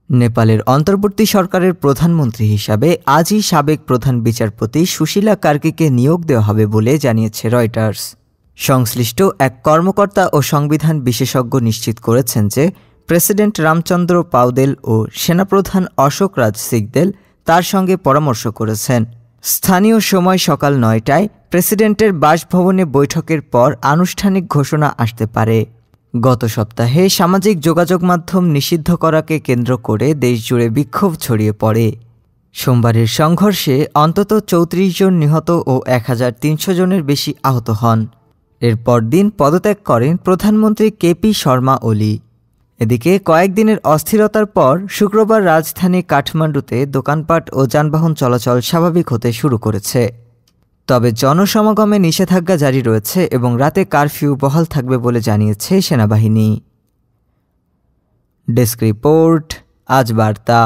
নেপালের অন্তর্বর্তী সরকারের প্রধানমন্ত্রী হিসাবে আজই সাবেক প্রধান বিচারপতি সুশীলা কার্কিকে নিয়োগ দেওয়া হবে বলে জানিয়েছে রয়টার্স। সংশ্লিষ্ট এক কর্মকর্তা ও সংবিধান বিশেষজ্ঞ নিশ্চিত করেছেন যে প্রেসিডেন্ট রামচন্দ্র পাউদেল ও সেনাপ্রধান অশোক রাজ সিকদেল তার সঙ্গে পরামর্শ করেছেন। স্থানীয় সময় সকাল ৯টায় প্রেসিডেন্টের বাসভবনে বৈঠকের পর আনুষ্ঠানিক ঘোষণা আসতে পারে। গত সপ্তাহে সামাজিক যোগাযোগ মাধ্যম নিষিদ্ধ করাকে কেন্দ্র করে দেশজুড়ে বিক্ষোভ ছড়িয়ে পড়ে। সোমবারের সংঘর্ষে অন্তত ৩৪ জন নিহত ও ১৩০০ জনের বেশি আহত হন। এর পরদিন পদত্যাগ করেন প্রধানমন্ত্রী কেপি শর্মা ওলি। এদিকে কয়েকদিনের অস্থিরতার পর শুক্রবার রাজধানী কাঠমান্ডুতে দোকানপাট ও যানবাহন চলাচল স্বাভাবিক হতে শুরু করেছে। তবে জনসমাগমে নিষেধাজ্ঞা জারি রয়েছে এবং রাতে কারফিউ বহাল থাকবে বলে জানিয়েছে সেনাবাহিনী। ডেস্ক রিপোর্ট, আজ বার্তা।